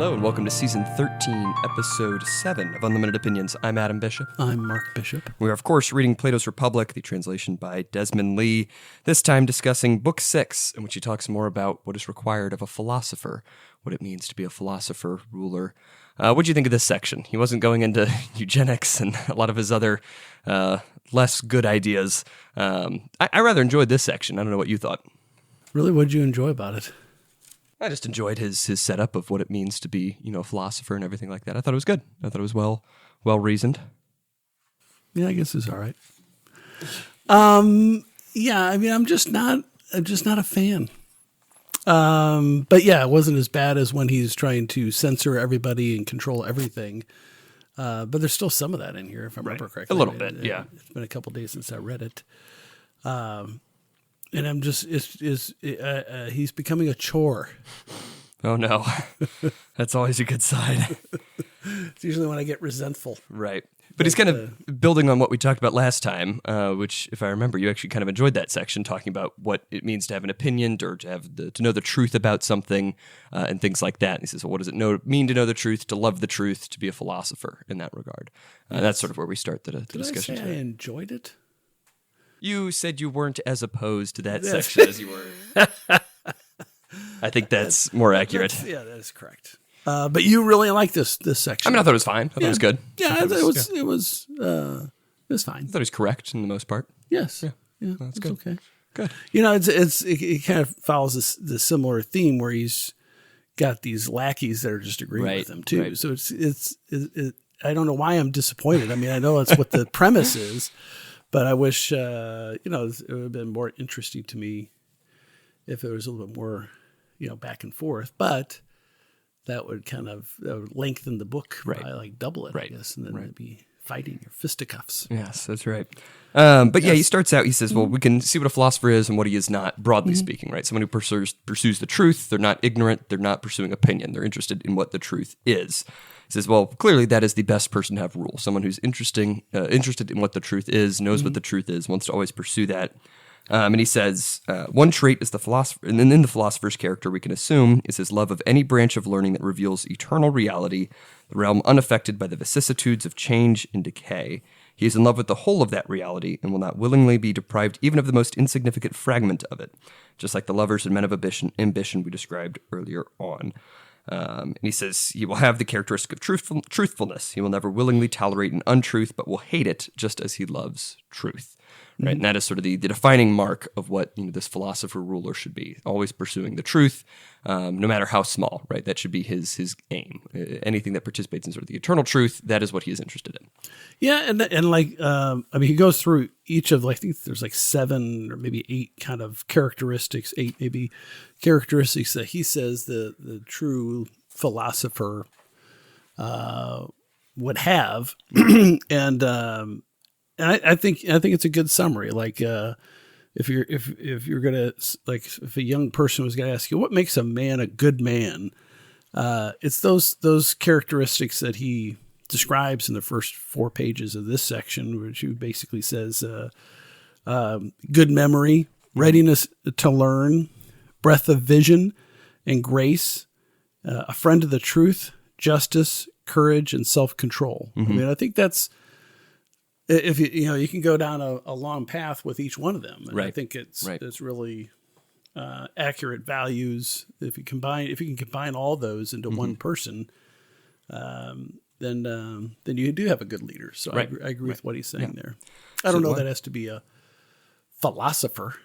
Hello and welcome to Season 13, Episode 7 of Unlimited Opinions. I'm Adam Bishop. I'm Mark Bishop. We are, of course, reading Plato's Republic, the translation by Desmond Lee, this time discussing Book 6, in which he talks more about what is required of a philosopher, what it means to be a philosopher, ruler. What do you think of this section? He wasn't going into eugenics and a lot of his other less good ideas. I rather enjoyed this section. I don't know what you thought. Really, what did you enjoy about it? I just enjoyed his setup of what it means to be, a philosopher and everything like that. I thought it was good. I thought it was well reasoned. Yeah, I guess it's all right. Yeah, I mean, I'm just not a fan. But yeah, it wasn't as bad as when he's trying to censor everybody and control everything. But there's still some of that in here, if I remember correctly. A little bit, yeah. It's been a couple days since I read it. And I'm just, he's becoming a chore. Oh, no. That's always a good sign. It's usually when I get resentful. Right. But he's kind of building on what we talked about last time, which, if I remember, you actually kind of enjoyed that section, talking about what it means to have an opinion or to have to know the truth about something and things like that. And he says, well, what does it mean to know the truth, to love the truth, to be a philosopher in that regard? Yes. That's sort of where we start the discussion today. I enjoyed it. You said you weren't as opposed to that section as you were. I think that's more accurate. That is correct. But you really like this section. I mean, I thought it was fine. I thought it was good. Yeah, it was fine. I thought it was correct in the most part. Yes. Yeah, that's good. Okay. Good. It kind of follows this similar theme where he's got these lackeys that are just agreeing with him too. Right. So it's I don't know why I'm disappointed. I mean, I know that's what the premise is. But I wish, it would have been more interesting to me if it was a little bit more, back and forth. But that would lengthen the book by like double it, I guess. And then it'd be fighting or fisticuffs. Yes, that's right. But he starts out, he says, well, we can see what a philosopher is and what he is not, broadly speaking, right? Someone who pursues the truth. They're not ignorant. They're not pursuing opinion. They're interested in what the truth is. He says, well, clearly that is the best person to have rule. Someone who's interested in what the truth is, knows what the truth is, wants to always pursue that. And he says, one trait is the philosopher, and then in the philosopher's character, we can assume is his love of any branch of learning that reveals eternal reality, the realm unaffected by the vicissitudes of change and decay. He is in love with the whole of that reality and will not willingly be deprived even of the most insignificant fragment of it, just like the lovers and men of ambition we described earlier on. And he says he will have the characteristic of truthfulness. He will never willingly tolerate an untruth, but will hate it just as he loves truth. Right, and that is sort of the defining mark of what this philosopher ruler should be. Always pursuing the truth, no matter how small. Right, that should be his aim. Anything that participates in sort of the eternal truth, that is what he is interested in. Yeah, and he goes through each of I think there's 7 or maybe 8 kind of characteristics, 8 maybe characteristics that he says the true philosopher would have, And I think it's a good summary. Like if you're gonna if a young person was gonna ask you what makes a man a good man, it's those characteristics that he describes in the first 4 pages of this section, which he basically says good memory, readiness to learn, breadth of vision and grace, a friend of the truth, justice, courage, and self-control. I mean, I think that's. If you can go down a long path with each one of them, and I think it's really accurate values. If you can combine all those into one person, then you do have a good leader. So I agree with what he's saying there. I don't know that has to be a philosopher,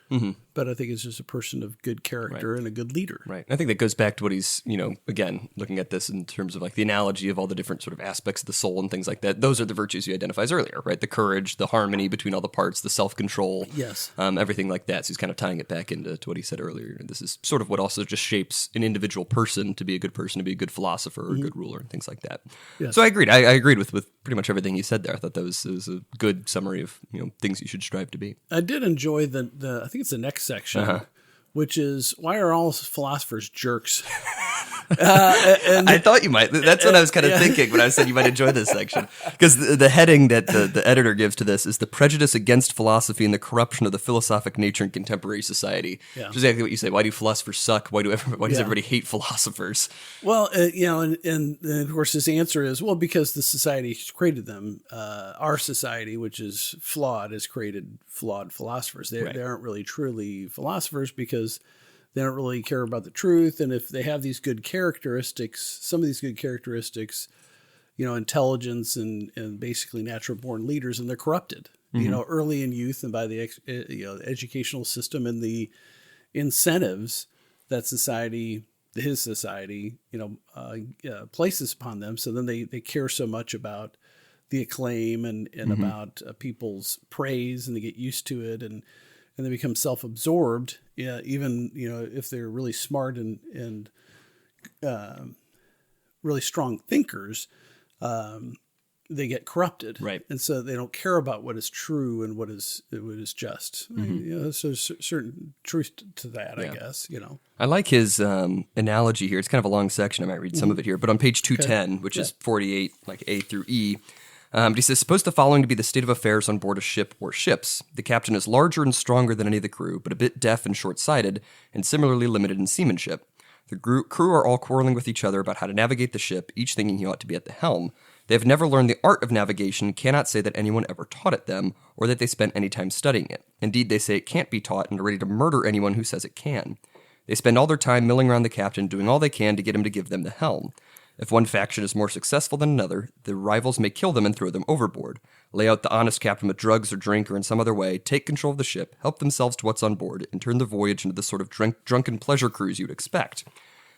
but I think it's just a person of good character and a good leader. Right. I think that goes back to what he's, again, looking at this in terms of like the analogy of all the different sort of aspects of the soul and things like that. Those are the virtues he identifies earlier, right? The courage, the harmony between all the parts, the self-control, everything like that. So he's kind of tying it back into what he said earlier. This is sort of what also just shapes an individual person to be a good person, to be a good philosopher or a good ruler and things like that. Yes. So I agreed. I agreed with pretty much everything you said there. I thought that was a good summary of, things you should strive to be. I did enjoy the I think it's the next section, which is why are all philosophers jerks? I thought you might. That's what I was kind of thinking when I said you might enjoy this section. Because the heading that the editor gives to this is the prejudice against philosophy and the corruption of the philosophic nature in contemporary society. Yeah. Which is exactly what you say. Why do philosophers suck? Why does everybody hate philosophers? Well, and of course his answer is, well, because the society has created them. Our society, which is flawed, has created flawed philosophers. They aren't really truly philosophers because they don't really care about the truth. And if they have these good characteristics, some of these good characteristics, intelligence and basically natural born leaders, and they're corrupted, early in youth and by the educational system and the incentives that his society, places upon them. So then they care so much about the acclaim and about people's praise, and they get used to it, and they become self-absorbed. Even if they're really smart and really strong thinkers, they get corrupted, right? And so they don't care about what is true and what is just. So there's certain truth to that, I guess. I like his analogy here. It's kind of a long section. I might read some of it here, but on page 210, which is 48, like A through E. But he says, suppose the following to be the state of affairs on board a ship or ships. The captain is larger and stronger than any of the crew, but a bit deaf and short-sighted, and similarly limited in seamanship. The crew are all quarreling with each other about how to navigate the ship, each thinking he ought to be at the helm. They have never learned the art of navigation and cannot say that anyone ever taught it them, or that they spent any time studying it. Indeed, they say it can't be taught and are ready to murder anyone who says it can. They spend all their time milling around the captain, doing all they can to get him to give them the helm. If one faction is more successful than another, the rivals may kill them and throw them overboard, lay out the honest captain with drugs or drink or in some other way, take control of the ship, help themselves to what's on board, and turn the voyage into the sort of drunken pleasure cruise you'd expect.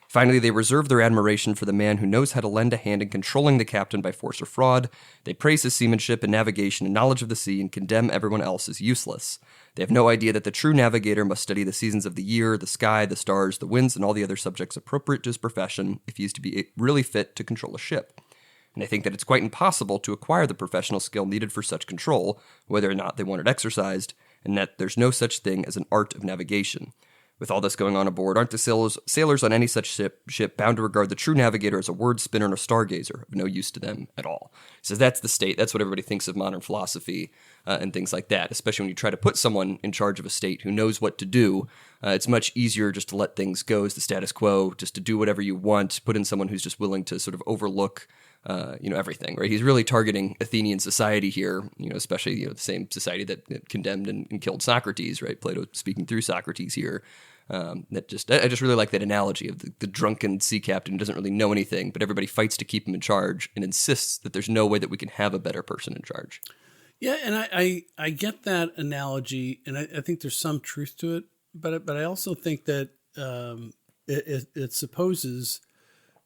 Finally, they reserve their admiration for the man who knows how to lend a hand in controlling the captain by force or fraud. They praise his seamanship and navigation and knowledge of the sea and condemn everyone else as useless. They have no idea that the true navigator must study the seasons of the year, the sky, the stars, the winds, and all the other subjects appropriate to his profession if he is to be really fit to control a ship. And I think that it's quite impossible to acquire the professional skill needed for such control, whether or not they want it exercised, and that there's no such thing as an art of navigation. With all this going on aboard, aren't the sailors on any such ship bound to regard the true navigator as a word spinner and a stargazer, of no use to them at all? He says that's the state. That's what everybody thinks of modern philosophy and things like that, especially when you try to put someone in charge of a state who knows what to do. It's much easier just to let things go as the status quo, just to do whatever you want, put in someone who's just willing to sort of overlook everything, right? He's really targeting Athenian society here, especially, the same society that condemned and killed Socrates, right? Plato speaking through Socrates here. I just really like that analogy of the drunken sea captain who doesn't really know anything, but everybody fights to keep him in charge and insists that there's no way that we can have a better person in charge. Yeah, and I get that analogy, and I think there's some truth to it, but I also think that it supposes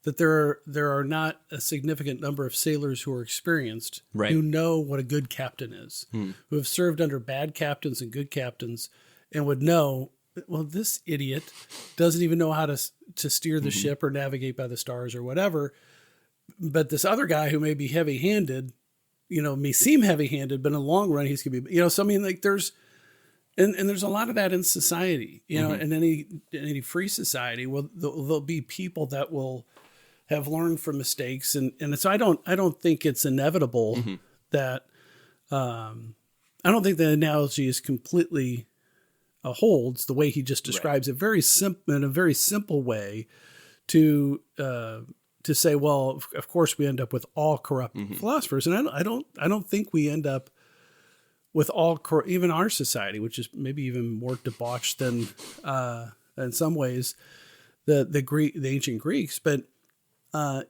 that there are not a significant number of sailors who are experienced, right, who know what a good captain is, who have served under bad captains and good captains, and would know, well, this idiot doesn't even know how to steer the ship or navigate by the stars or whatever. But this other guy who may be heavy-handed, may seem heavy-handed, but in the long run, he's going to be, so I mean, like there's a lot of that in society, in any free society. Well, there'll be people that will have learned from mistakes. And so I don't think it's inevitable that, I don't think the analogy is completely holds the way he just describes it, in a very simple way to say, well, of course we end up with all corrupt philosophers. And I don't think we end up with all, even our society, which is maybe even more debauched than, in some ways, the ancient Greeks, but,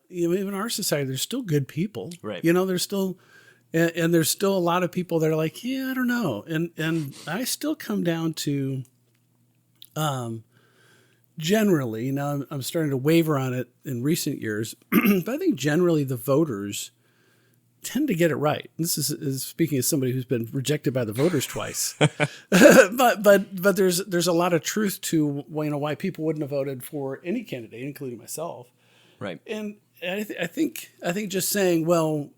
even our society, there's still good people, right? There's still, and there's still a lot of people that are like, yeah, I don't know. And I still come down to, generally, now I'm starting to waver on it in recent years, but I think generally the voters tend to get it right. This is speaking as somebody who's been rejected by the voters twice, but there's a lot of truth to why people wouldn't have voted for any candidate, including myself. Right. And I think just saying, well,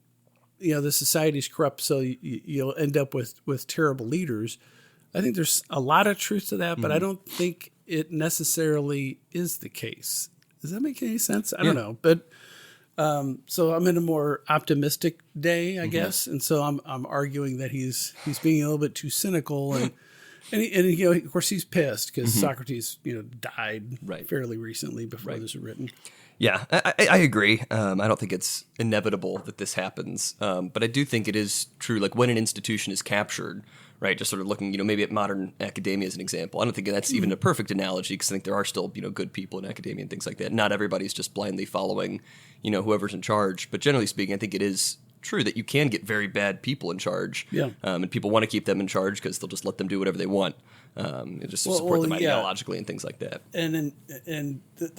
the society's corrupt, so you'll end up with terrible leaders. I think there's a lot of truth to that, but I don't think it necessarily is the case. Does that make any sense? I don't know, but so I'm in a more optimistic day, I guess, and so I'm arguing that he's being a little bit too cynical, and you know, of course he's pissed because Socrates, you know, died fairly recently before this was written. Yeah, I agree. I don't think it's inevitable that this happens, but I do think it is true. Like when an institution is captured, right? Just sort of looking, you know, maybe at modern academia as an example. I don't think that's even a perfect analogy because I think there are still, you know, good people in academia and things like that. Not everybody's just blindly following, you know, whoever's in charge. But generally speaking, I think it is true that you can get very bad people in charge. Yeah. And people want to keep them in charge because they'll just let them do whatever they want. Just to support them ideologically and things like that. And the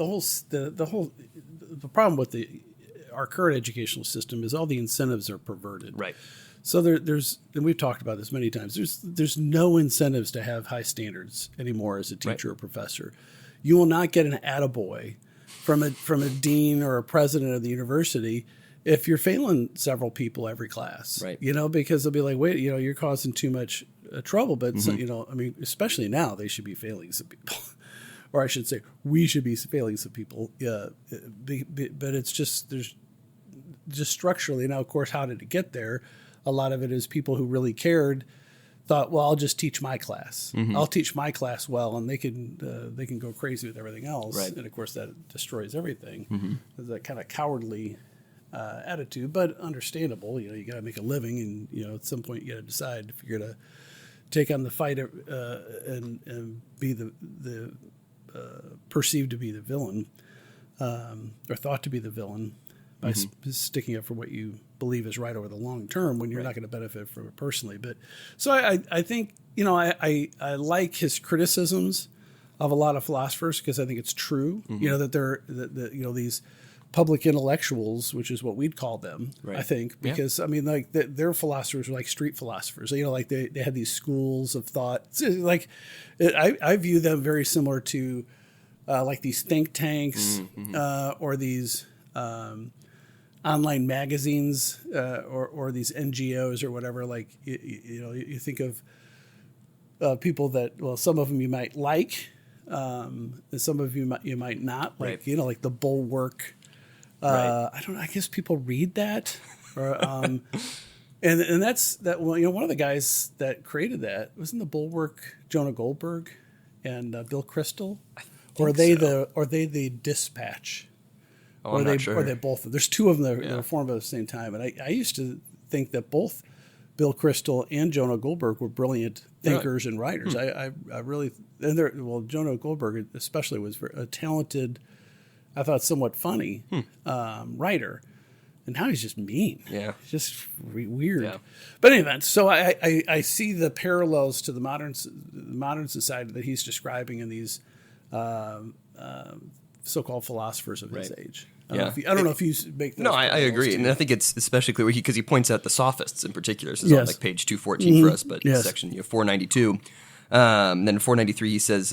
problem with our current educational system is all the incentives are perverted. Right. So there's, and we've talked about this many times, there's no incentives to have high standards anymore as a teacher or professor. You will not get an attaboy from a dean or a president of the university if you're failing several people every class. Right. You know, because they'll be like, wait, you know, you're causing too much trouble. But, so, you know, I mean, especially now, they should be failing some people. Or I should say, we should be failing some people. But it's just, there's just structurally. Now, of course, how did it get there? A lot of it is people who really cared thought, well, I'll just teach my class. I'll teach my class well, and they can go crazy with everything else. Right. And of course, that destroys everything. It's that kind of cowardly attitude, but understandable. You know, you got to make a living, and you know, at some point, you got to decide if you're going to take on the fight and be the perceived to be the villain, or thought to be the villain, by sticking up for what you believe is right over the long term when you're not going to benefit from it personally. But so I think, you know, I like his criticisms of a lot of philosophers because I think it's true, you know, that you know, these public intellectuals, which is what we'd call them, I think, because I mean, like their philosophers were like street philosophers, you know, like they had these schools of thought. Like I view them very similar to like these think tanks or these online magazines or these NGOs or whatever. Like, you know, you think of people that, well, some of them you might like, and some of you might not like, you know, like the Bulwark. I don't know. I guess people read that, or and that's that. Well, you know, one of the guys that created that wasn't the Bulwark, Jonah Goldberg, and Bill Kristol, or are they the Dispatch? Oh, I'm not sure. Or they both. There's two of them that were formed at the same time, and I used to think that both Bill Kristol and Jonah Goldberg were brilliant thinkers and writers. I really, and Jonah Goldberg especially was a talented, I thought somewhat funny writer, and now he's just mean. Yeah, just weird. Yeah. But anyway, so I see the parallels to the modern society that he's describing in these so-called philosophers of his age. I don't know if you make those. No, I agree, and I think it's especially clear because he points out the sophists in particular. This is on like page 214 for us, but section 492. Then 493, he says,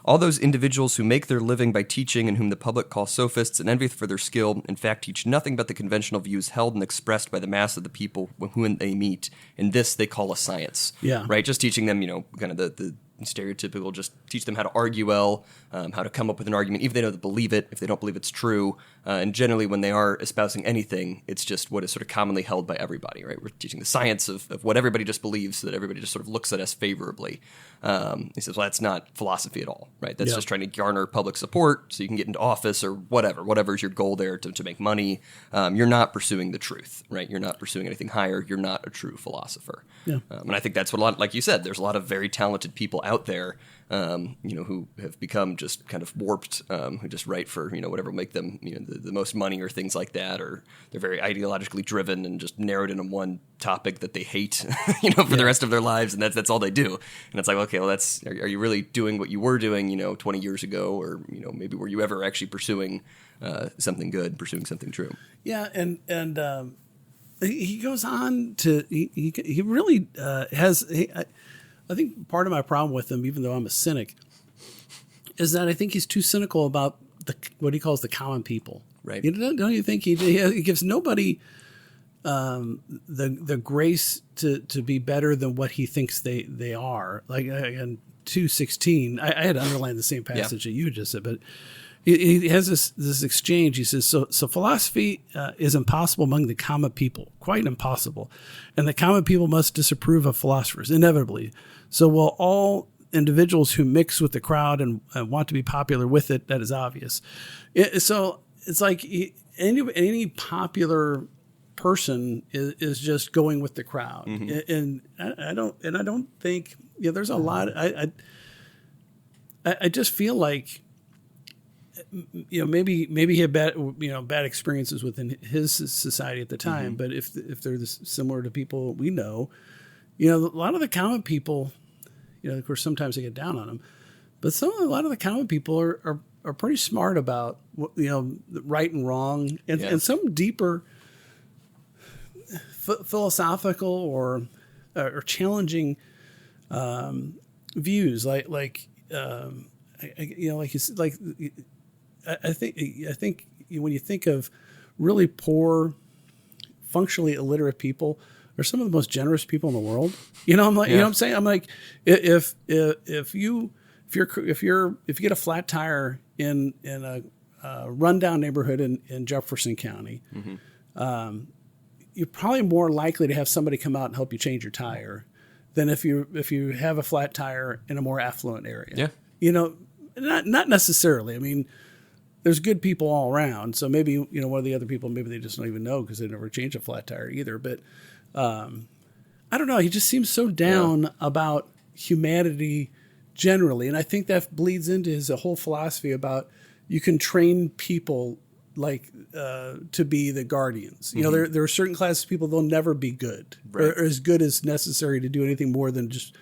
all those individuals who make their living by teaching and whom the public call sophists and envy for their skill, in fact, teach nothing but the conventional views held and expressed by the mass of the people whom they meet. And this they call a science. Yeah. Right? Just teaching them, you know, kind of the stereotypical, just teach them how to argue well, how to come up with an argument, even if they don't believe it, if they don't believe it's true. And generally, when they are espousing anything, it's just what is sort of commonly held by everybody, right? We're teaching the science of what everybody just believes, so that everybody just sort of looks at us favorably. He says, well, that's not philosophy at all, right? That's just trying to garner public support so you can get into office or whatever is your goal there to make money. You're not pursuing the truth, right? You're not pursuing anything higher. You're not a true philosopher. Yeah. And I think that's what a lot, like you said, there's a lot of very talented people out there, you know, who have become just kind of warped, who just write for, you know, whatever will make them, you know, the most money or things like that, or they're very ideologically driven and just narrowed into one topic that they hate, you know, for the rest of their lives, and that's all they do. And it's like, okay, well, are you really doing what you were doing, you know, 20 years ago, or, you know, maybe were you ever actually pursuing something good, pursuing something true? Yeah, and he goes on to he really has. I think part of my problem with him, even though I'm a cynic, is that I think he's too cynical about what he calls the common people. Right? Don't you think he gives nobody the grace to be better than what he thinks they are? Like in 2:16, I had underlined the same passage that you just said, but he has this exchange. He says, so philosophy is impossible among the common people, quite impossible. And the common people must disapprove of philosophers, inevitably. So will all individuals who mix with the crowd and want to be popular with it, that is obvious. So it's like any popular person is just going with the crowd. And I don't think, there's a lot, I just feel like, maybe he had bad experiences within his society at the time. But if they're similar to people we know, a lot of the common people, of course, sometimes they get down on them, but a lot of the common people are pretty smart about right and wrong, and some deeper philosophical or challenging views, I think when you think of really poor, functionally illiterate people, they're some of the most generous people in the world. I'm like, you know what I'm saying? I'm like, if you get a flat tire in a rundown neighborhood in Jefferson County, you're probably more likely to have somebody come out and help you change your tire than if you have a flat tire in a more affluent area. Yeah. Not necessarily. I mean, there's good people all around. So maybe, one of the other people, maybe they just don't even know because they never changed a flat tire either. But I don't know. He just seems so down about humanity generally. And I think that bleeds into his whole philosophy about you can train people to be the guardians. There are certain classes of people, they'll never be good or as good as necessary to do anything more than just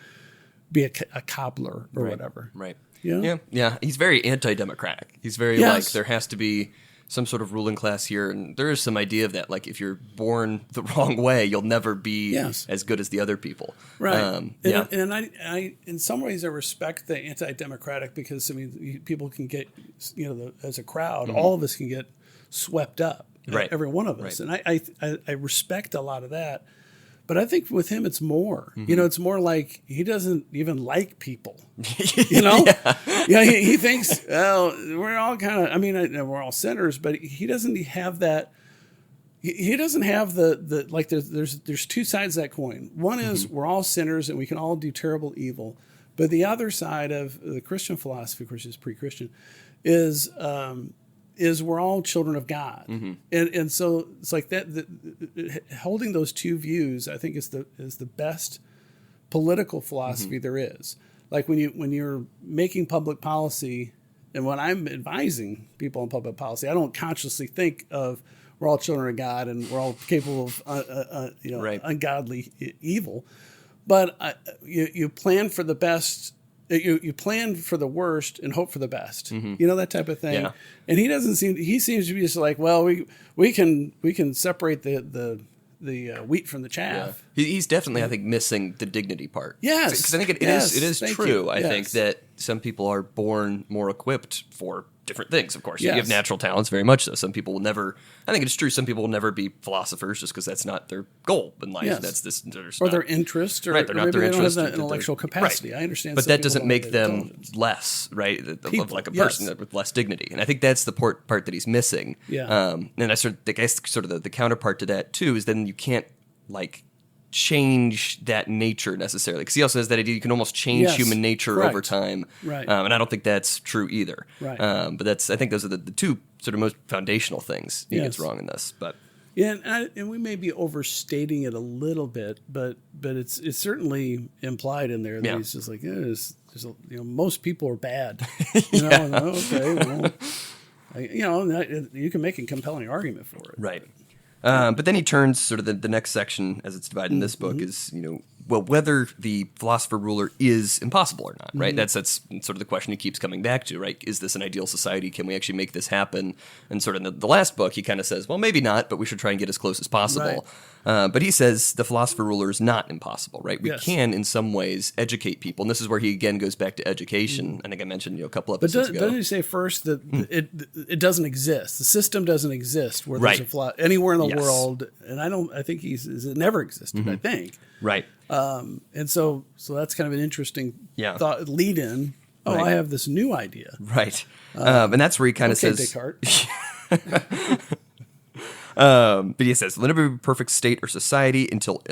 be a cobbler or whatever. Right. Yeah. Yeah. He's very anti-democratic. He's very there has to be some sort of ruling class here. And there is some idea of that. Like if you're born the wrong way, you'll never be as good as the other people. Right. And I, in some ways, I respect the anti-democratic because, people can get, as a crowd, all of us can get swept up. Right. Every one of us. And I respect a lot of that. But I think with him, it's more. It's more like he doesn't even like people. He thinks, we're all kind of. We're all sinners, but he doesn't have that. He doesn't have the like. There's two sides of that coin. One is we're all sinners and we can all do terrible evil, but the other side of the Christian philosophy, of course, is pre-Christian, is we're all children of God. And so it's like that, holding those two views, I think is the best political philosophy there is. Like when you're making public policy, and when I'm advising people on public policy, I don't consciously think of we're all children of God and we're all capable of ungodly evil, but you plan for the best. You plan for the worst and hope for the best. That type of thing. Yeah. And he seems to be just like, well, we can separate the wheat from the chaff. Yeah. He's definitely, I think, missing the dignity part. Yes. Because I think it is true. I think that some people are born more equipped for different things, of course. You have natural talents, very much so. Some people will never, I think it's true, some people will never be philosophers just because that's not their goal in life. That's their interest, or, they're not maybe their they interest. don't have that intellectual capacity. Right. I understand. But that doesn't make them less, right, of like a person with less dignity. And I think that's the part that he's missing. Yeah. And I guess the counterpart to that, too, is then you can't, change that nature necessarily, because he also has that idea you can almost change human nature over time, right? And I don't think that's true either, right? But I think those are the two sort of most foundational things he gets wrong in this. But and we may be overstating it a little bit, but it's certainly implied in there that he's just like most people are bad, okay, well, you can make a compelling argument for it, right? But then he turns sort of the next section, as it's divided in this book, is, whether the philosopher ruler is impossible or not, right? That's sort of the question he keeps coming back to, right? Is this an ideal society? Can we actually make this happen? And sort of in the last book, he kind of says, well, maybe not, but we should try and get as close as possible. Right. But he says the philosopher ruler is not impossible, right? We can, in some ways, educate people. And this is where he, again, goes back to education. I think I mentioned a couple episodes ago. But doesn't he say first that it doesn't exist? The system doesn't exist where there's a anywhere in the world. And I think it never existed, I think. Right. And so that's kind of an interesting thought lead in. Oh, right? I have this new idea. Right. And that's where he kind of Okay, says, Descartes. but he says, "Let never be a perfect state or society until,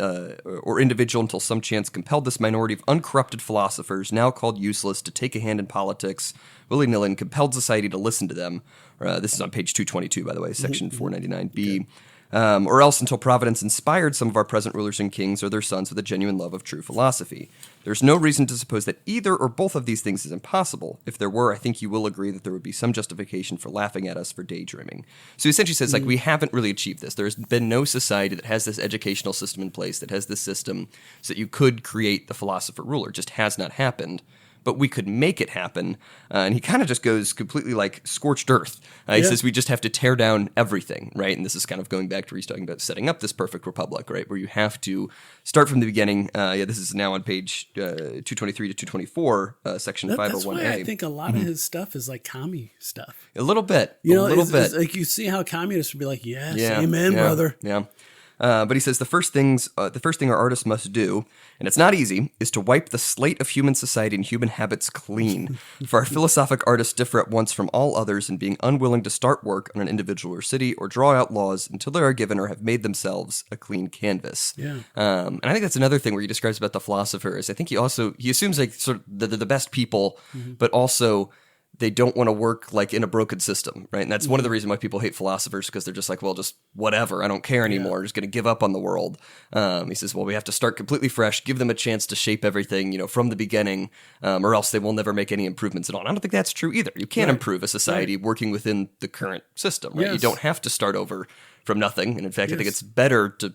or individual until some chance compelled this minority of uncorrupted philosophers, now called useless, to take a hand in politics, willy-nilly, and compelled society to listen to them." This is on page 222, by the way, section 499b. Okay. Or else until Providence inspired some of our present rulers and kings or their sons with a genuine love of true philosophy. There's no reason to suppose that either or both of these things is impossible. If there were, I think you will agree that there would be some justification for laughing at us for daydreaming. So he essentially says, like, we haven't really achieved this. There's been no society that has this educational system in place, that has this system so that you could create the philosopher ruler. It just has not happened. But we could make it happen. And he kind of just goes completely like scorched earth. He says we just have to tear down everything, right? And this is kind of going back to where he's talking about setting up this perfect republic, right? Where you have to start from the beginning. This is now on page 223 to 224, section 501A. That's why I think a lot of his stuff is like commie stuff. A little bit. It's like you see how communists would be like, yes, amen, brother. Yeah. But he says the first thing our artists must do, and it's not easy, is to wipe the slate of human society and human habits clean. For our philosophic artists differ at once from all others in being unwilling to start work on an individual or city or draw out laws until they are given or have made themselves a clean canvas. Yeah. And I think that's another thing where he describes about the philosophers. I think he assumes like sort of the best people, but also they don't want to work like in a broken system, right? And that's one of the reasons why people hate philosophers, because they're just like, well, just whatever. I don't care anymore. I'm just going to give up on the world. He says, well, we have to start completely fresh, give them a chance to shape everything, from the beginning, or else they will never make any improvements at all. And I don't think that's true either. You can't improve a society working within the current system, right? Yes. You don't have to start over from nothing. And in fact, I think it's better to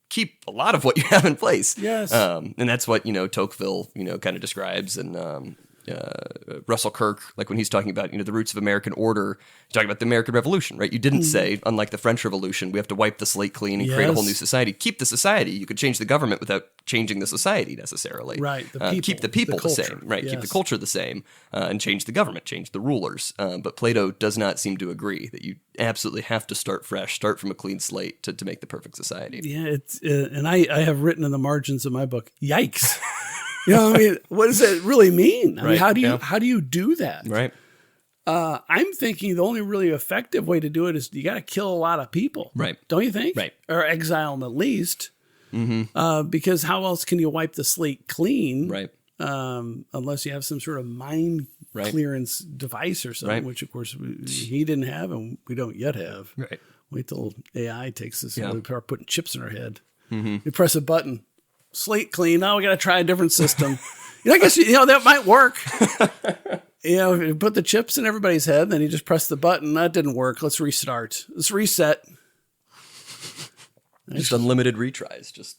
keep a lot of what you have in place. Yes. And that's what, Tocqueville, kind of describes, and Russell Kirk, like when he's talking about, the roots of American order, he's talking about the American Revolution, right? You didn't say, unlike the French Revolution, we have to wipe the slate clean and create a whole new society. Keep the society. You could change the government without changing the society necessarily. Right. The people, keep the people the same, right? Yes. Keep the culture the same, and change the government, change the rulers. But Plato does not seem to agree that you absolutely have to start fresh, start from a clean slate to make the perfect society. Yeah, it's and I have written in the margins of my book, yikes. What does that really mean? I mean, how do you do that? Right. I'm thinking the only really effective way to do it is you got to kill a lot of people. Right. Don't you think? Right. Or exile them at least. Because how else can you wipe the slate clean? Right. Unless you have some sort of mind clearance device or something, which of course he didn't have and we don't yet have. Right. Wait till AI takes this and we start putting chips in our head. You press a button. Slate clean. Now we got to try a different system. I guess that might work. If you put the chips in everybody's head, then you just press the button. That didn't work. Let's restart. Let's reset. Just unlimited retries. Just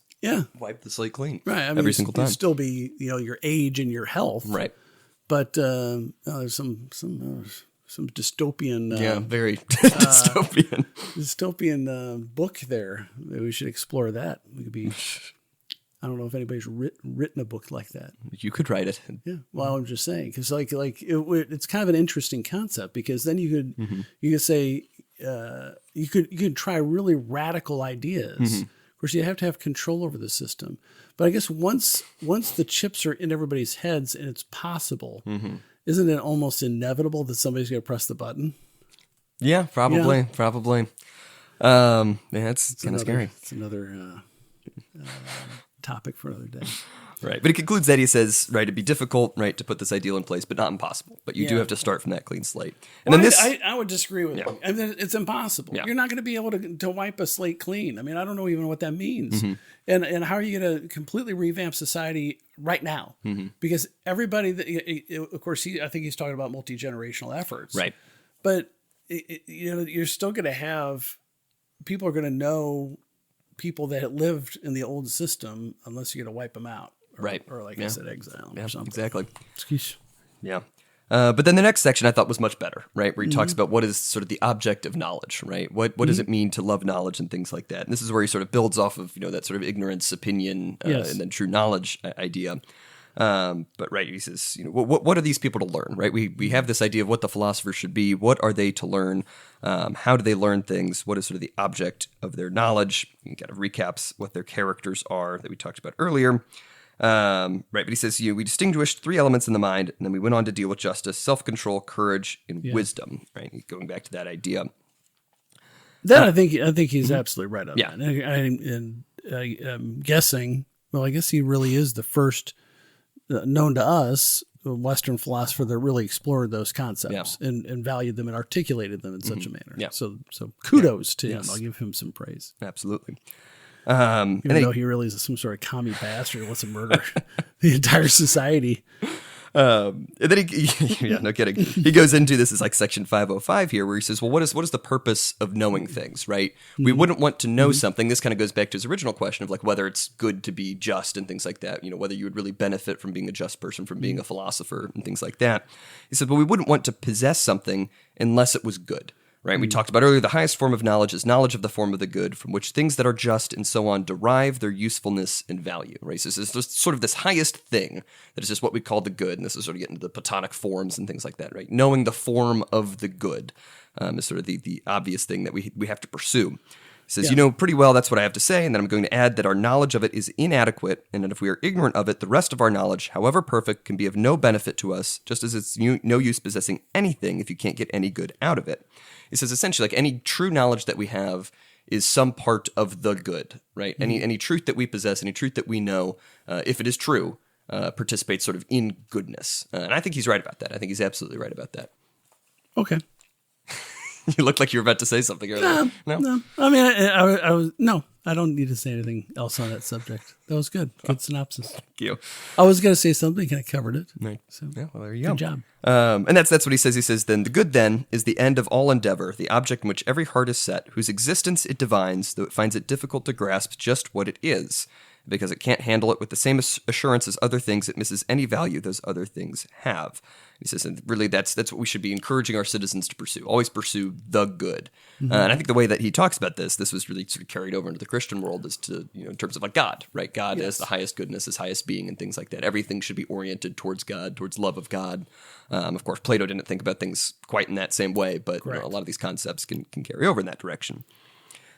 wipe the slate clean. Right. I mean, every single time. It'd still be your age and your health. Right. But there's some dystopian. Very dystopian. Dystopian book there. Maybe we should explore that. We could be. I don't know if anybody's written a book like that. You could write it. Yeah. Well, I'm just saying, because it's kind of an interesting concept, because then you could say you could try really radical ideas. Of course, you have to have control over the system. But I guess once the chips are in everybody's heads and it's possible, isn't it almost inevitable that somebody's going to press the button? Yeah, probably. Probably. It's kind of scary. It's another topic for another day. Right. But he concludes that he says, right, it'd be difficult, right, to put this ideal in place, but not impossible. But you do have to start from that clean slate. And then I would disagree with him. I mean, it's impossible. Yeah. You're not going to be able to wipe a slate clean. I mean, I don't know even what that means. And how are you going to completely revamp society right now? Because everybody, of course, I think he's talking about multi-generational efforts. Right. But, you're still going to have, people are going to know people that lived in the old system unless you're going to wipe them out. Or like I said, exile them or something. Exactly. Excuse. Yeah. But then the next section I thought was much better, right? Where he talks about what is sort of the object of knowledge, right? What does it mean to love knowledge and things like that? And this is where he sort of builds off of, that sort of ignorance, opinion, and then true knowledge idea. But he says, what are these people to learn, right? We have this idea of what the philosophers should be. What are they to learn? How do they learn things? What is sort of the object of their knowledge? He kind of recaps what their characters are that we talked about earlier. Right, but he says, we distinguished 3 elements in the mind, and then we went on to deal with justice, self-control, courage, and wisdom. Right, going back to that idea. Then I think he's absolutely right on Yeah. that. I'm guessing. Well, I guess he really is the first known to us Western philosopher that really explored those concepts and valued them and articulated them in such a manner. Yeah. So kudos to him. I'll give him some praise. Absolutely. Even though he really is some sort of commie bastard who wants to murder the entire society. And then no kidding. He goes into this is like section 505 here, where he says, well, what is the purpose of knowing things, right? We wouldn't want to know something. This kind of goes back to his original question of like whether it's good to be just and things like that, whether you would really benefit from being a just person, from being a philosopher and things like that. He said, well, we wouldn't want to possess something unless it was good. Right? We talked about earlier, the highest form of knowledge is knowledge of the form of the good, from which things that are just and so on derive their usefulness and value. Right? So it's just sort of this highest thing that is just what we call the good, and this is sort of getting into the Platonic forms and things like that. Right? Knowing the form of the good is sort of the obvious thing that we have to pursue. He says, pretty well that's what I have to say, and then I'm going to add that our knowledge of it is inadequate, and that if we are ignorant of it, the rest of our knowledge, however perfect, can be of no benefit to us, just as it's no use possessing anything if you can't get any good out of it. He says essentially like any true knowledge that we have is some part of the good, right? Any truth that we possess, any truth that we know, if it is true, participates sort of in goodness. And I think he's right about that. I think he's absolutely right about that. Okay. You looked like you were about to say something earlier. No. I mean, I was no. I don't need to say anything else on that subject. That was good. Good synopsis. Thank you. I was going to say something, and I covered it. Right. So, yeah, well, there you go. Good job. And that's what he says. He says, then the good then is the end of all endeavor, the object in which every heart is set, whose existence it divines, though it finds it difficult to grasp just what it is. Because it can't handle it with the same assurance as other things, it misses any value those other things have. He says, and really, that's what we should be encouraging our citizens to pursue. Always pursue the good. And I think the way that he talks about this was really sort of carried over into the Christian world as to, in terms of like God, right? God as the highest goodness, as highest being, and things like that. Everything should be oriented towards God, towards love of God. Of course, Plato didn't think about things quite in that same way, but a lot of these concepts can carry over in that direction.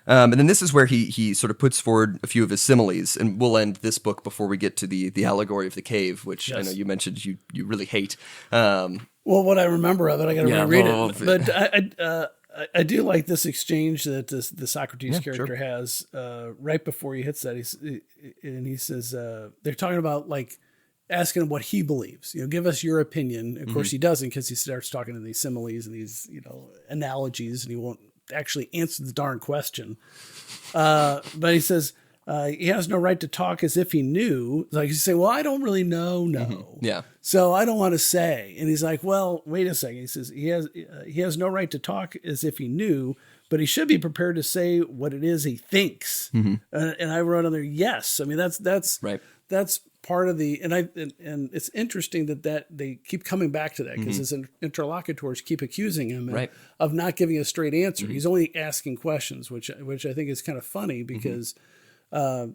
And then this is where he sort of puts forward a few of his similes, and we'll end this book before we get to the allegory of the cave, which I know you mentioned you really hate. Well, what I remember of it, I got to reread it. But I do like this exchange that the Socrates character has right before he hits that. He says they're talking about like asking him what he believes. Give us your opinion. Of course, he doesn't, because he starts talking in these similes and these analogies, and he won't actually answer the darn question. But he says he has no right to talk as if he knew. Like you say, well, I don't really know. Yeah. So I don't want to say. And he's like, well, wait a second. He says he has no right to talk as if he knew, but he should be prepared to say what it is he thinks. And I wrote on there, yes. I mean, that's right. That's part of the, and it's interesting that they keep coming back to that, because his interlocutors keep accusing him of not giving a straight answer. He's only asking questions, which I think is kind of funny, because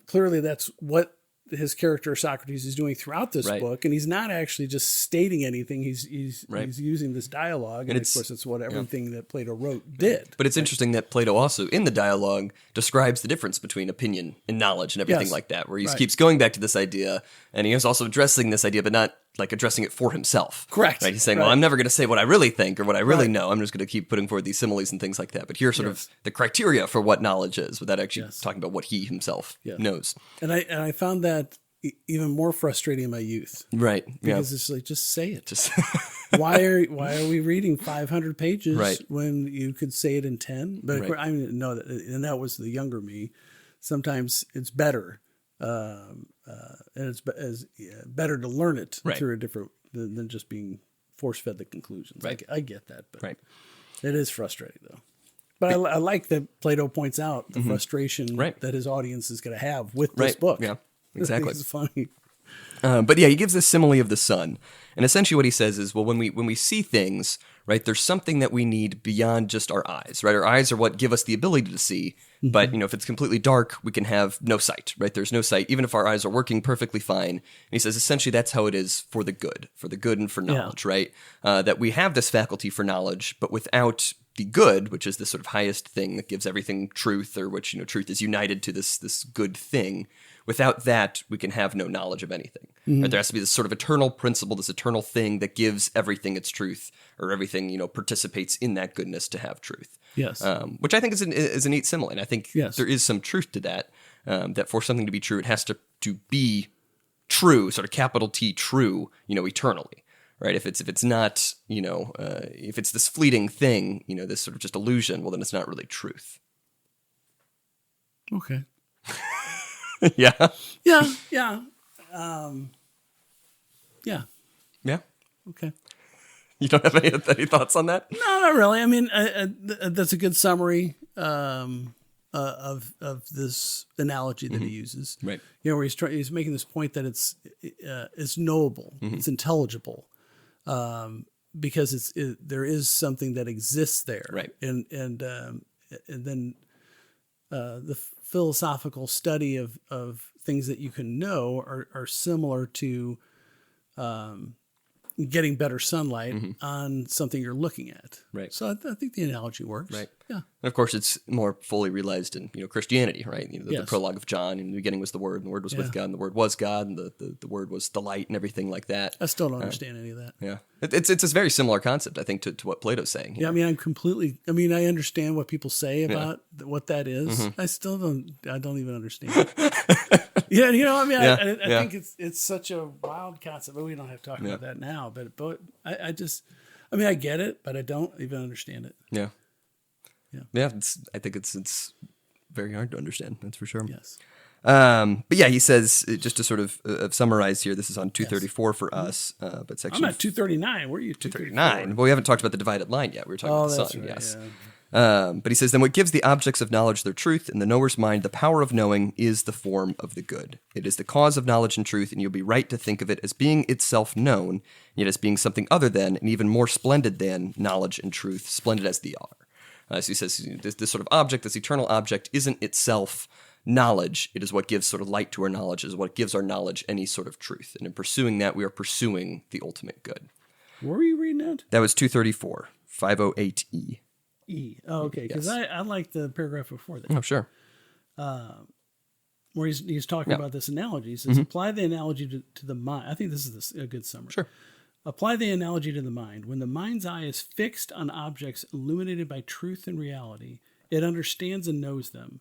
clearly that's what his character Socrates is doing throughout this book, and he's not actually just stating anything. He's using this dialogue, and of course it's what everything that Plato wrote did. But it's interesting that Plato also in the dialogue describes the difference between opinion and knowledge and everything like that, where he keeps going back to this idea, and he is also addressing this idea, but not like addressing it for himself. Correct. Right? He's saying, well, I'm never going to say what I really think or what I really know. I'm just going to keep putting forward these similes and things like that. But here's sort of the criteria for what knowledge is, without actually talking about what he himself knows. And I found that even more frustrating in my youth. Right. Because it's like, just say it. Why are we reading 500 pages when you could say it in 10? But of course, I know that, and that was the younger me. Sometimes it's better. And it's better to learn it through a different than just being force-fed the conclusions. Right. I get that, but it is frustrating though. But I like that Plato points out the frustration that his audience is going to have with this book. Yeah, exactly. It's funny. But he gives this simile of the sun, and essentially what he says is, well, when we see things, right, there's something that we need beyond just our eyes, right? Our eyes are what give us the ability to see, but if it's completely dark, we can have no sight, right? There's no sight, even if our eyes are working perfectly fine. And he says essentially that's how it is for the good and for knowledge, right? That we have this faculty for knowledge, but without the good, which is the sort of highest thing that gives everything truth, or which truth is united to this good thing, without that, we can have no knowledge of anything. Right? There has to be this sort of eternal principle, this eternal thing that gives everything its truth, or everything, participates in that goodness to have truth. Yes. Which I think is a neat simile. And I think there is some truth to that, that for something to be true, it has to be true, sort of capital T true, eternally. Right? If it's not, if it's this fleeting thing, this sort of just illusion, well, then it's not really truth. Okay. Yeah. Yeah. Yeah. Yeah. Yeah. Okay. You don't have any thoughts on that? No, not really. I mean, that's a good summary of this analogy that he uses. Right. Where he's making this point that it's knowable, it's intelligible, because there is something that exists there. Right. And then the philosophical study of things that you can know are similar to getting better sunlight on something you're looking at. Right. So I think the analogy works. Right. Yeah. And of course, it's more fully realized in Christianity, right? The Yes. prologue of John. In the beginning was the Word, and the Word was with God, and the Word was God, and the Word was the light, and everything like that. I still don't understand any of that. Yeah, it's a very similar concept, I think, to what Plato's saying. Yeah, I mean, I understand what people say about what that is. I still I don't even understand. Yeah, I think it's such a wild concept, but we don't have to talk about that now. But I get it, but I don't even understand it. Yeah. Yeah. Yeah. I think it's very hard to understand. That's for sure. Yes. But yeah, he says, just to sort of summarize here, this is on 234 for us, but section... I'm at 239. Where are you? 239. Well, we haven't talked about the divided line yet. We were talking about the that's sun. right, Yes. yeah. But he says, then what gives the objects of knowledge their truth in the knower's mind, the power of knowing, is the form of the good. It is the cause of knowledge and truth, and you'll be right to think of it as being itself known, yet as being something other than, and even more splendid than, knowledge and truth, splendid as they are. So he says, this sort of object, this eternal object, isn't itself knowledge. It is what gives sort of light to our knowledge, it is what gives our knowledge any sort of truth. And in pursuing that, we are pursuing the ultimate good. Where were you reading that? That was 234, 508E. Oh, okay. Because I like the paragraph before that. Oh, sure. Where he's talking about this analogy. He says, apply the analogy to the mind. I think this is a good summary. Sure. Apply the analogy to the mind. When the mind's eye is fixed on objects illuminated by truth and reality, it understands and knows them,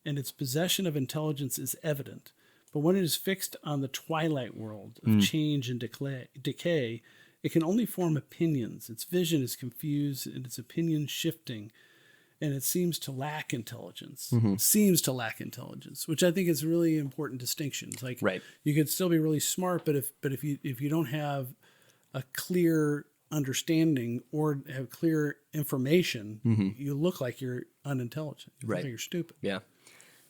and its possession of intelligence is evident. But when it is fixed on the twilight world of change and decay, it can only form opinions. Its vision is confused and its opinions shifting, and it seems to lack intelligence. Seems to lack intelligence, which I think is a really important distinction. It's like you could still be really smart, but if you don't have a clear understanding or have clear information, you look like you're unintelligent. You look like you're stupid. Yeah.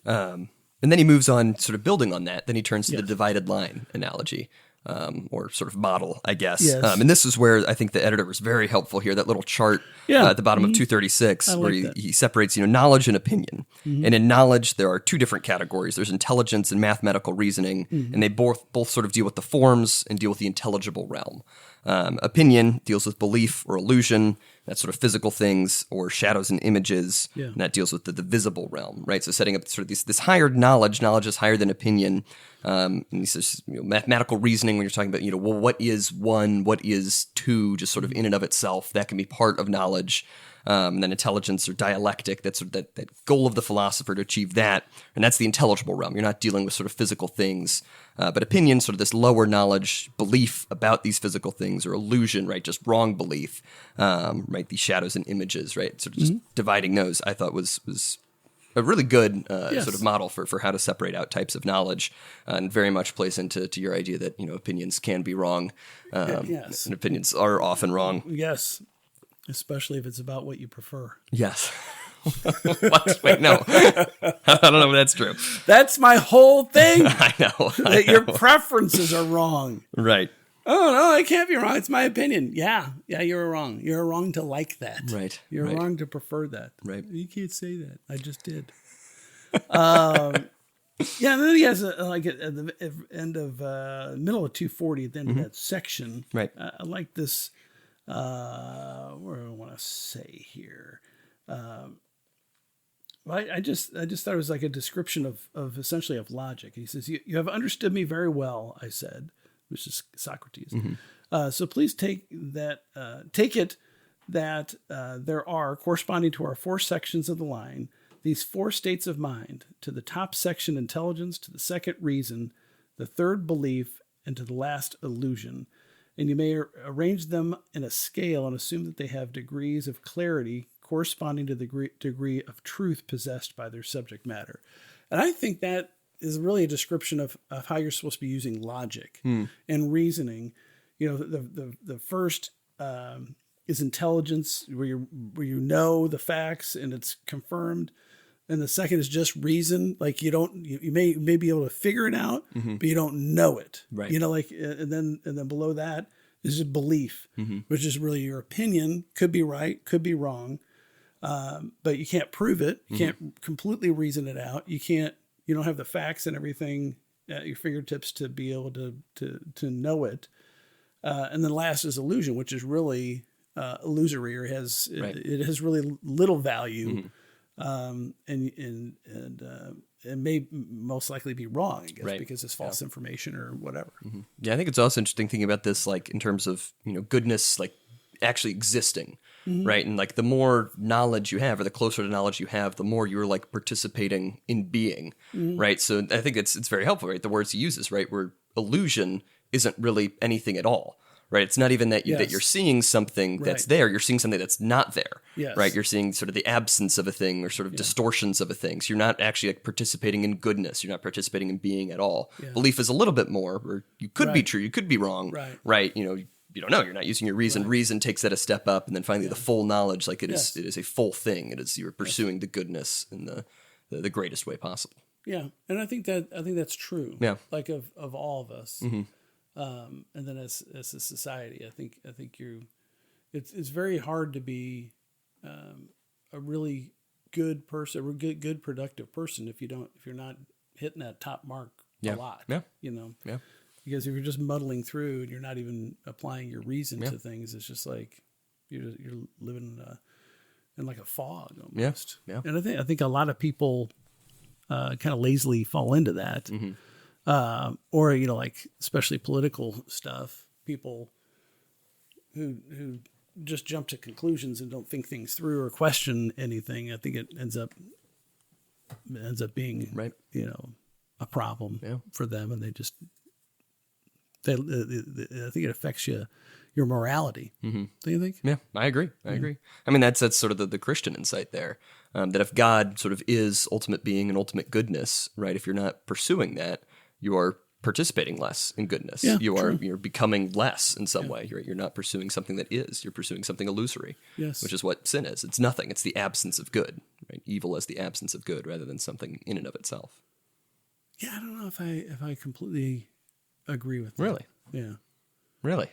And then he moves on, sort of building on that. Then he turns to the divided line analogy, or sort of model, I guess. Yes. And this is where I think the editor was very helpful here. That little chart at the bottom of 236, where he separates, knowledge and opinion. And in knowledge, there are two different categories. There's intelligence and mathematical reasoning, and they both sort of deal with the forms and deal with the intelligible realm. Opinion deals with belief or illusion, that's sort of physical things, or shadows and images, and that deals with the visible realm, right? So setting up sort of this higher knowledge is higher than opinion. And he says, mathematical reasoning, when you're talking about, well, what is one, what is two, just sort of in and of itself, that can be part of knowledge. And then intelligence or dialectic, that's sort of that goal of the philosopher to achieve that. And that's the intelligible realm. You're not dealing with sort of physical things. But opinion, sort of this lower knowledge, belief about these physical things, or illusion, right? Just wrong belief, right? These shadows and images, right? Sort of just dividing those, I thought was a really good sort of model for how to separate out types of knowledge, and very much plays into your idea that, opinions can be wrong. Yes. And opinions are often wrong. Yes. Especially if it's about what you prefer. Yes. What? Wait, no. I don't know if that's true. That's my whole thing. I know. That your preferences are wrong. Right. Oh, no, it can't be wrong. It's my opinion. Yeah, you're wrong. You're wrong to like that. Right. You're wrong to prefer that. Right. You can't say that. I just did. And then he has like at the end of middle of 240, at the end of that section. Right. I like this. What do I want to say here? I just thought it was like a description of essentially of logic. He says, you have understood me very well, I said, which is Socrates. So please take it that there are, corresponding to our 4 sections of the line, these 4 states of mind: to the top section, intelligence; to the second, reason; the third, belief; and to the last, illusion. And you may arrange them in a scale and assume that they have degrees of clarity corresponding to the degree of truth possessed by their subject matter. And I think that is really a description of how you're supposed to be using logic and reasoning. You know, the first is intelligence, where you know the facts and it's confirmed. And the second is just reason. Like you may be able to figure it out, but you don't know it. Right. You know, like, and then below that is just belief, which is really your opinion. Could be right, could be wrong, but you can't prove it. You can't completely reason it out. You don't have the facts and everything at your fingertips to be able to know it. And then last is illusion, which is really illusory, or it has really little value. And may most likely be wrong, I guess, because it's false information or whatever. Yeah, I think it's also interesting thinking about this, like in terms of, goodness, like actually existing, right? And like the more knowledge you have, or the closer to knowledge you have, the more you're like participating in being, right? So I think it's very helpful, right? The words he uses, right? Where illusion isn't really anything at all. Right, it's not even that you're seeing something that's there. You're seeing something that's not there. Yes. Right, you're seeing sort of the absence of a thing, or sort of distortions of a thing. So you're not actually like participating in goodness. You're not participating in being at all. Yeah. Belief is a little bit more, where you could be true, you could be wrong. Right. You don't know. You're not using your reason. Reason takes that a step up, and then finally the full knowledge, like it is a full thing. It is, you're pursuing the goodness in the greatest way possible. Yeah, and I think that's true. Yeah, like of all of us. And then as a society, I think it's very hard to be a really good person, a good productive person if you're not hitting that top mark a lot. Yeah. Yeah. Because if you're just muddling through and you're not even applying your reason to things, it's just like you're living in like a fog almost. Yeah. And I think a lot of people kind of lazily fall into that. Or, like especially political stuff, people who just jump to conclusions and don't think things through or question anything. I think it ends up being, a problem for them. And I think it affects your morality. Do you think? Yeah, I agree. I agree. I mean, that's sort of the Christian insight there, that if God sort of is ultimate being and ultimate goodness, right? If you're not pursuing that, you are participating less in goodness. Yeah, you're becoming less in some way. You're not pursuing something that is. You're pursuing something illusory, which is what sin is. It's nothing. It's the absence of good, right? Evil is the absence of good rather than something in and of itself. Yeah, I don't know if I completely agree with that. Really? Yeah. Really?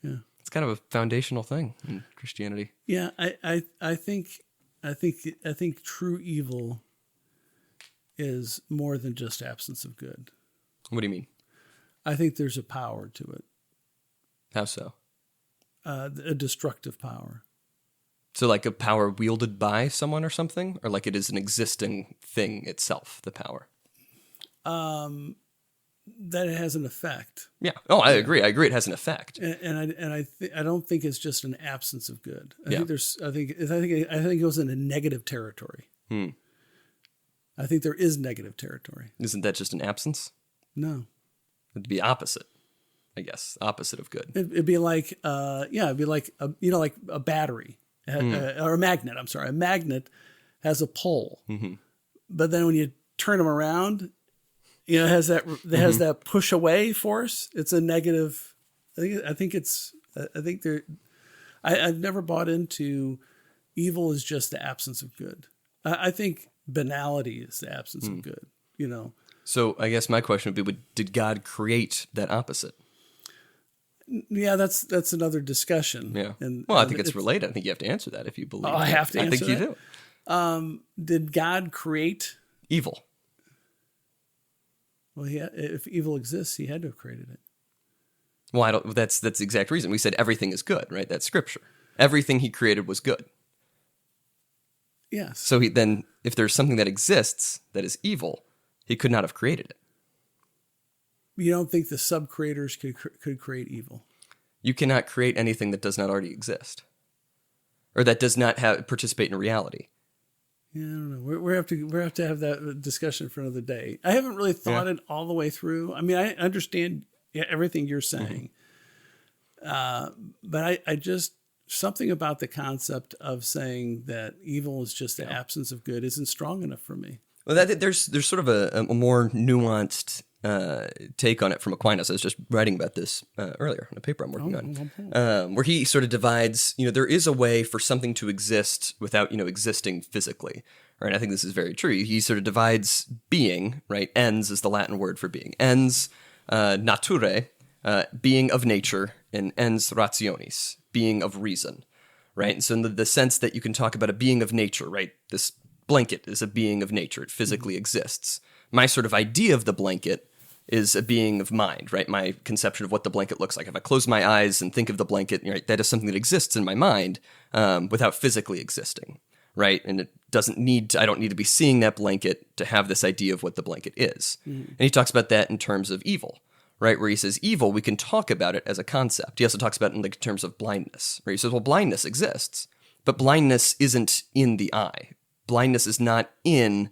Yeah. It's kind of a foundational thing in Christianity. Yeah, I think true evil is more than just absence of good. What do you mean? I think there's a power to it. How so? A destructive power. So like a power wielded by someone or something? Or like it is an existing thing itself, the power? That it has an effect. Yeah. Oh, I agree. I agree it has an effect. I don't think it's just an absence of good. I think it goes into negative territory. I think there is negative territory. Isn't that just an absence? No. It'd be opposite, I guess. Opposite of good. It'd be like, it'd be like, like a battery or a magnet. I'm sorry. A magnet has a pole, but then when you turn them around, it has that push away force. It's a negative. I've never bought into evil is just the absence of good. I think banality is the absence of good, So I guess my question would be, did God create that opposite? Yeah, that's another discussion. Yeah. I think it's related. I think you have to answer that if you believe. I have to answer that? I think you do. Did God create evil? Well, if evil exists, he had to have created it. Well, that's the exact reason. We said everything is good, right? That's scripture. Everything he created was good. Yes. So then, if there's something that exists that is evil, he could not have created it. You don't think the sub-creators could create evil? You cannot create anything that does not already exist, or that does not participate in reality. Yeah, I don't know. We have to have that discussion for another day. I haven't really thought it all the way through. I mean, I understand everything you're saying, but I just something about the concept of saying that evil is just the absence of good isn't strong enough for me. Well, there's sort of a more nuanced take on it from Aquinas. I was just writing about this earlier in a paper I'm working on, where he sort of divides, there is a way for something to exist without, existing physically. Right? I think this is very true. He sort of divides being, right? Ens is the Latin word for being. Ens naturae, being of nature, and ens rationis, being of reason, right? And so in the sense that you can talk about a being of nature, right? This blanket is a being of nature. It physically exists. My sort of idea of the blanket is a being of mind, right? My conception of what the blanket looks like. If I close my eyes and think of the blanket, right, that is something that exists in my mind without physically existing, right? And it doesn't need I don't need to be seeing that blanket to have this idea of what the blanket is. And he talks about that in terms of evil, right? Where he says evil, we can talk about it as a concept. He also talks about it in terms of blindness, right? He says, well, blindness exists, but blindness isn't in the eye. Blindness is not in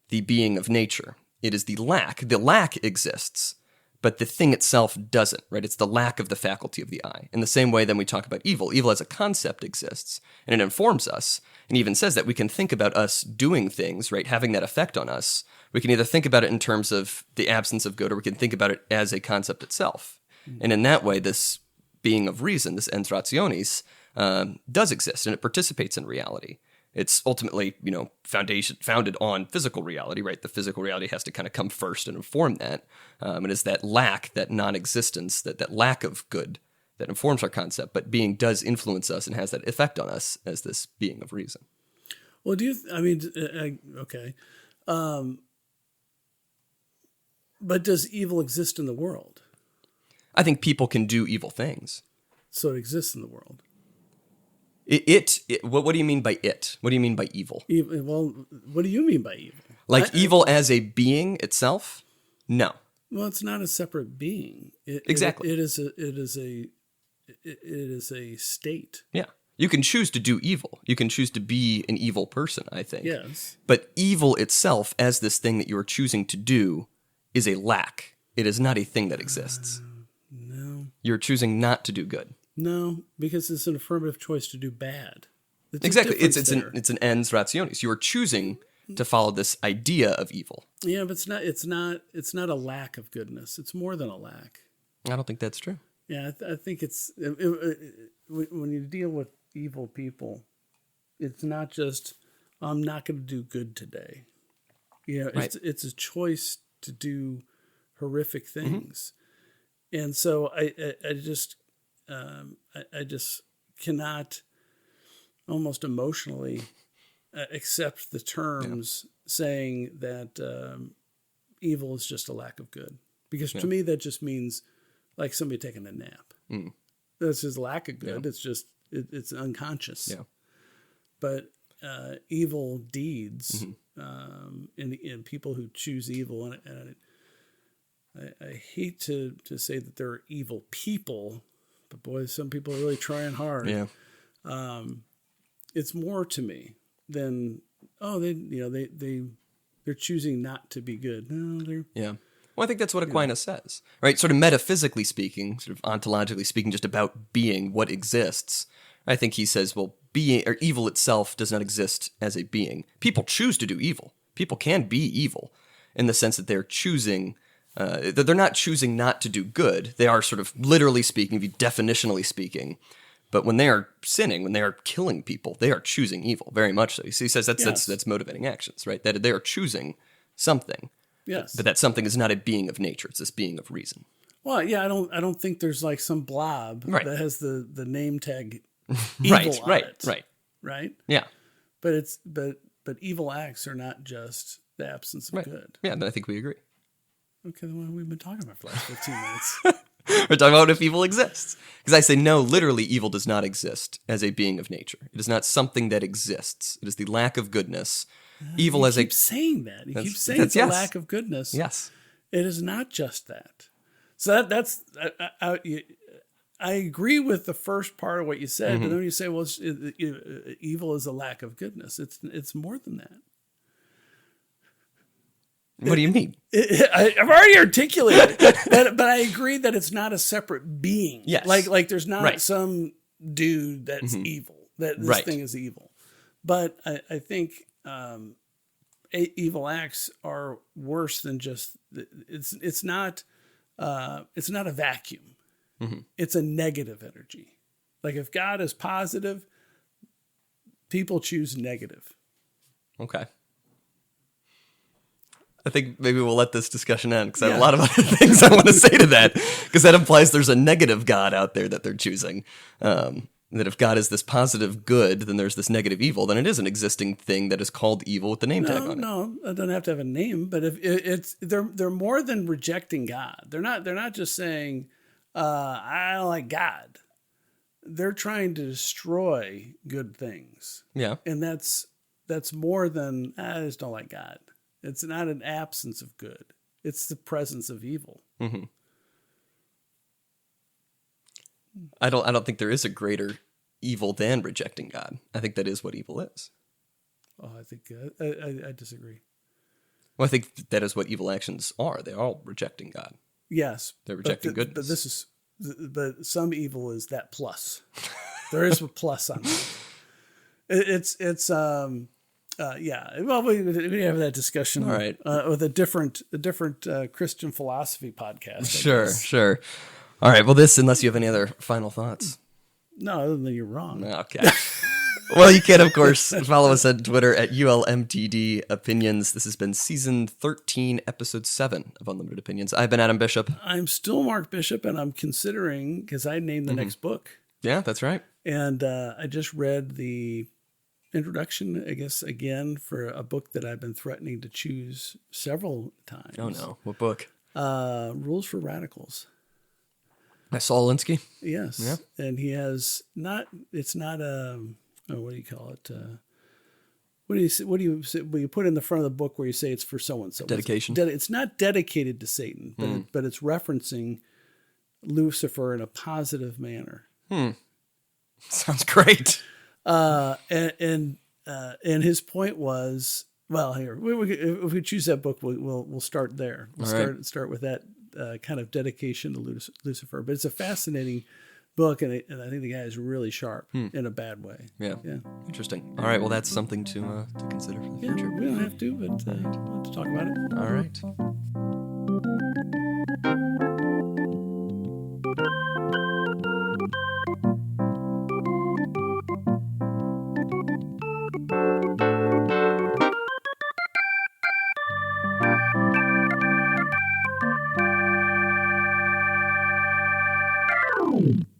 the being of nature. It is the lack. The lack exists, but the thing itself doesn't, right? It's the lack of the faculty of the eye. In the same way, then we talk about evil. Evil as a concept exists, and it informs us, and even says that we can think about us doing things, right, having that effect on us. We can either think about it in terms of the absence of good, or we can think about it as a concept itself. And in that way, this being of reason, this ens rationis, does exist, and it participates in reality. It's ultimately, founded on physical reality, right? The physical reality has to kind of come first and inform that. And it's that lack, that non-existence, that lack of good that informs our concept. But being does influence us and has that effect on us as this being of reason. Well, okay. But does evil exist in the world? I think people can do evil things. So it exists in the world. What do you mean by it? What do you mean by evil? Well, what do you mean by evil? Evil as a being itself? No. Well, it's not a separate being. Exactly. It is a state. Yeah. You can choose to do evil. You can choose to be an evil person, I think. Yes. But evil itself, as this thing that you are choosing to do, is a lack. It is not a thing that exists. No. You're choosing not to do good. No, because it's an affirmative choice to do bad. Exactly. It's an ens rationis. You are choosing to follow this idea of evil. Yeah, but it's not a lack of goodness. It's more than a lack. I don't think that's true. Yeah, I think it's when you deal with evil people, it's not just I'm not going to do good today. Right. It's a choice to do horrific things, and so I just cannot almost emotionally accept the terms saying that evil is just a lack of good. Because to me, that just means like somebody taking a nap. That's just lack of good. It's just, it's unconscious. Yeah. But evil deeds and people who choose evil, and I hate to say that there are evil people, but boy, some people are really trying hard. Yeah. It's more to me than they're choosing not to be good. No, they're Well, I think that's what Aquinas says, right? Sort of metaphysically speaking, sort of ontologically speaking, just about being, what exists. I think he says, well, being or evil itself does not exist as a being. People choose to do evil. People can be evil in the sense that they're choosing. They're not choosing not to do good. They are sort of literally speaking, definitionally speaking. But when they are sinning, when they are killing people, they are choosing evil, very much so. He says that's motivating actions, right? That they are choosing something. Yes. But that something is not a being of nature. It's this being of reason. Well, yeah, I don't think there's like some blob Right. that has the name tag evil on it. Right? Yeah. But evil acts are not just the absence of good. Yeah, then I think we agree. Okay, then what have we been talking about for the last 15 minutes? We're talking about if evil exists. Because I say, no, literally, evil does not exist as a being of nature. It is not something that exists. It is the lack of goodness. Evil as a... You keep saying that. You keep saying it's a lack of goodness. Yes. It is not just that. So that's... I agree with the first part of what you said, but then when you say, well, evil is a lack of goodness, it's more than that. What do you mean? I've already articulated it, but I agree that it's not a separate being. Yes. Like there's not some dude that's evil, that this thing is evil. But I think evil acts are worse than just, it's not a vacuum. It's a negative energy. Like if God is positive, people choose negative. Okay. I think maybe we'll let this discussion end because I have a lot of other things I want to say to that, because that implies there's a negative God out there that they're choosing. That if God is this positive good, then there's this negative evil. Then it is an existing thing that is called evil with the name tag on it. No, it doesn't have to have a name. But if they're more than rejecting God. They're not just saying, I don't like God. They're trying to destroy good things. Yeah. And that's more than, I just don't like God. It's not an absence of good. It's the presence of evil. Mm-hmm. I don't think there is a greater evil than rejecting God. I think that is what evil is. Oh, I think I disagree. Well, I think that is what evil actions are. They're all rejecting God. Yes, they're rejecting goodness. But some evil is that plus. There is a plus on that. Well, we have that discussion. All right. With a different Christian philosophy podcast. Sure. All right. Well, unless you have any other final thoughts. No, other than you're wrong. Okay. Well, you can, of course, follow us on Twitter at ULMTD Opinions. This has been Season 13, Episode 7 of Unlimited Opinions. I've been Adam Bishop. I'm still Mark Bishop, and I'm considering, because I named the next book. Yeah, that's right. And I just read the introduction, I guess, again, for a book that I've been threatening to choose several times. Oh, no. What book? Rules for Radicals. By Saul Alinsky? Yes. Yeah. And he has it's not what do you call it? What do you say when you put in the front of the book where you say it's for so and so? Dedication. It's not dedicated to Satan, but it's referencing Lucifer in a positive manner. Sounds great. And his point was, well, here if we choose that book, we'll start there. We'll start with that kind of dedication to Lucifer. But it's a fascinating book, and I think the guy is really sharp in a bad way. Yeah. Interesting. All right. Well, that's something to consider for the future. We don't have to, but let's talk about it. All right.